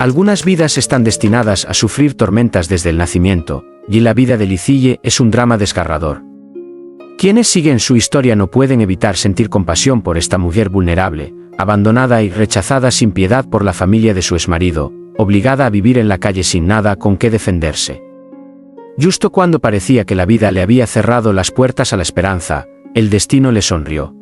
Algunas vidas están destinadas a sufrir tormentas desde el nacimiento, y la vida de Licille es un drama desgarrador. Quienes siguen su historia no pueden evitar sentir compasión por esta mujer vulnerable, abandonada y rechazada sin piedad por la familia de su exmarido, obligada a vivir en la calle sin nada con qué defenderse. Justo cuando parecía que la vida le había cerrado las puertas a la esperanza, el destino le sonrió.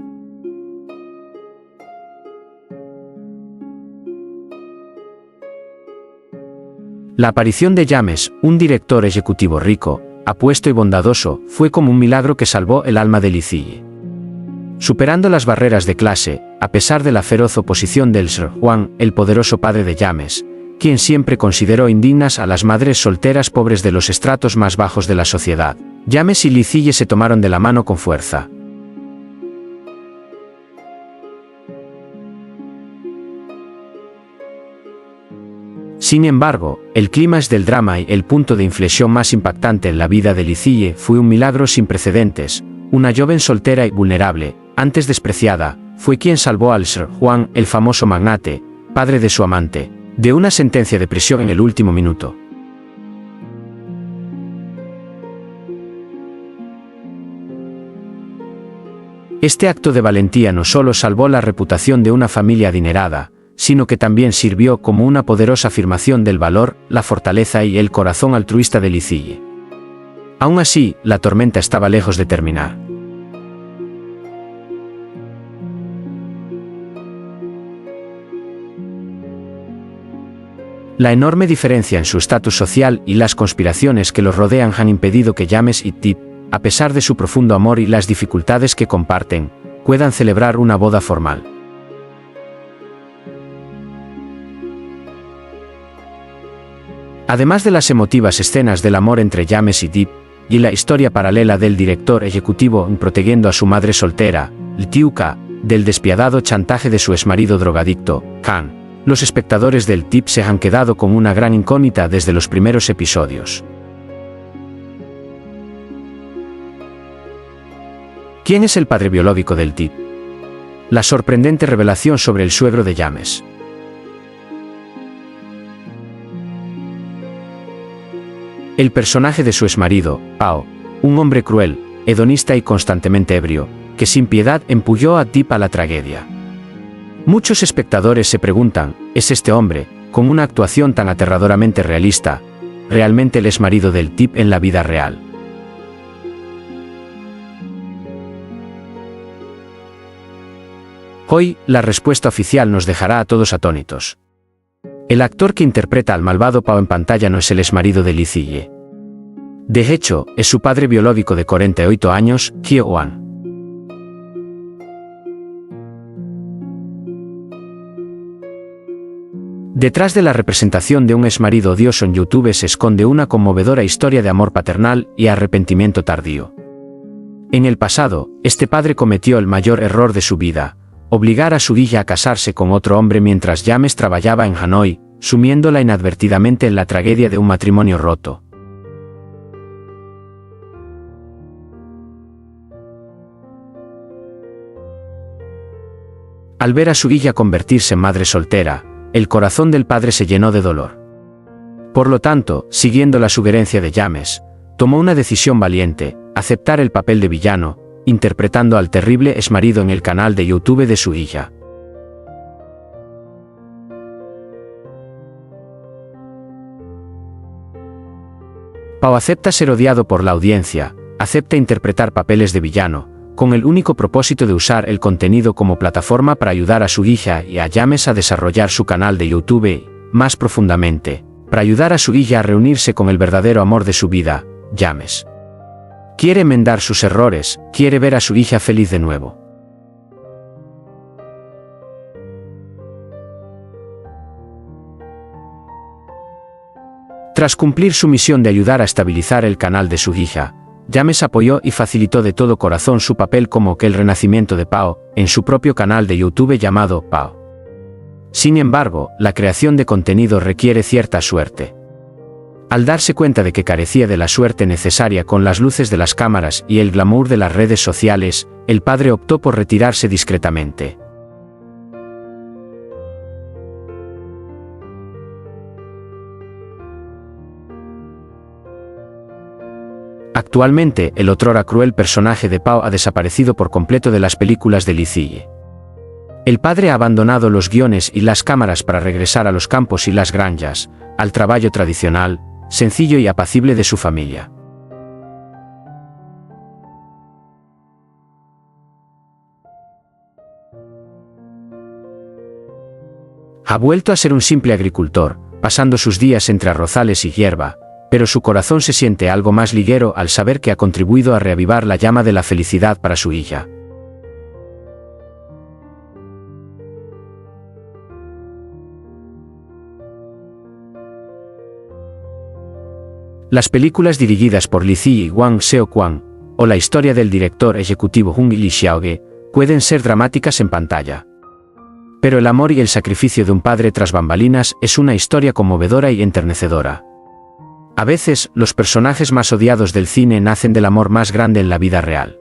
La aparición de James, un director ejecutivo rico, apuesto y bondadoso, fue como un milagro que salvó el alma de Licille. Superando las barreras de clase, a pesar de la feroz oposición del Sr. Juan, el poderoso padre de James, quien siempre consideró indignas a las madres solteras pobres de los estratos más bajos de la sociedad, James y Licille se tomaron de la mano con fuerza. Sin embargo, el clímax del drama y el punto de inflexión más impactante en la vida de Licille fue un milagro sin precedentes. Una joven soltera y vulnerable, antes despreciada, fue quien salvó al Sr. Juan, el famoso magnate, padre de su amante, de una sentencia de prisión en el último minuto. Este acto de valentía no solo salvó la reputación de una familia adinerada, sino que también sirvió como una poderosa afirmación del valor, la fortaleza y el corazón altruista de Licille. Aún así, la tormenta estaba lejos de terminar. La enorme diferencia en su estatus social y las conspiraciones que los rodean han impedido que James y Tip, a pesar de su profundo amor y las dificultades que comparten, puedan celebrar una boda formal. Además de las emotivas escenas del amor entre James y Deep, y la historia paralela del director ejecutivo protegiendo a su madre soltera, Ltiuka, del despiadado chantaje de su exmarido drogadicto, Khan, los espectadores del Tip se han quedado con una gran incógnita desde los primeros episodios. ¿Quién es el padre biológico del Tip? La sorprendente revelación sobre el suegro de James. El personaje de su exmarido, Pao, un hombre cruel, hedonista y constantemente ebrio, que sin piedad empujó a Tip a la tragedia. Muchos espectadores se preguntan, ¿es este hombre, con una actuación tan aterradoramente realista, realmente el exmarido del Tip en la vida real? Hoy, la respuesta oficial nos dejará a todos atónitos. El actor que interpreta al malvado Pao en pantalla no es el exmarido de Licille. De hecho, es su padre biológico de 48 años, Hye-Hwan. Detrás de la representación de un exmarido odioso en YouTube se esconde una conmovedora historia de amor paternal y arrepentimiento tardío. En el pasado, este padre cometió el mayor error de su vida: obligar a su hija a casarse con otro hombre mientras James trabajaba en Hanoi, sumiéndola inadvertidamente en la tragedia de un matrimonio roto. Al ver a su hija convertirse en madre soltera, el corazón del padre se llenó de dolor. Por lo tanto, siguiendo la sugerencia de James, tomó una decisión valiente: aceptar el papel de villano, interpretando al terrible exmarido en el canal de YouTube de su hija. Pao acepta ser odiado por la audiencia, acepta interpretar papeles de villano, con el único propósito de usar el contenido como plataforma para ayudar a su hija y a James a desarrollar su canal de YouTube, más profundamente, para ayudar a su hija a reunirse con el verdadero amor de su vida, James. Quiere enmendar sus errores, quiere ver a su hija feliz de nuevo. Tras cumplir su misión de ayudar a estabilizar el canal de su hija, James apoyó y facilitó de todo corazón su papel como que el renacimiento de Pao, en su propio canal de YouTube llamado Pao. Sin embargo, la creación de contenido requiere cierta suerte. Al darse cuenta de que carecía de la suerte necesaria con las luces de las cámaras y el glamour de las redes sociales, el padre optó por retirarse discretamente. Actualmente, el otrora cruel personaje de Pau ha desaparecido por completo de las películas de Li Ziyi. El padre ha abandonado los guiones y las cámaras para regresar a los campos y las granjas, al trabajo tradicional, sencillo y apacible de su familia. Ha vuelto a ser un simple agricultor, pasando sus días entre arrozales y hierba, pero su corazón se siente algo más ligero al saber que ha contribuido a reavivar la llama de la felicidad para su hija. Las películas dirigidas por Li Ziyi y Wang Xiaoquan, o la historia del director ejecutivo Hung Li Xiaoge, pueden ser dramáticas en pantalla. Pero el amor y el sacrificio de un padre tras bambalinas es una historia conmovedora y enternecedora. A veces, los personajes más odiados del cine nacen del amor más grande en la vida real.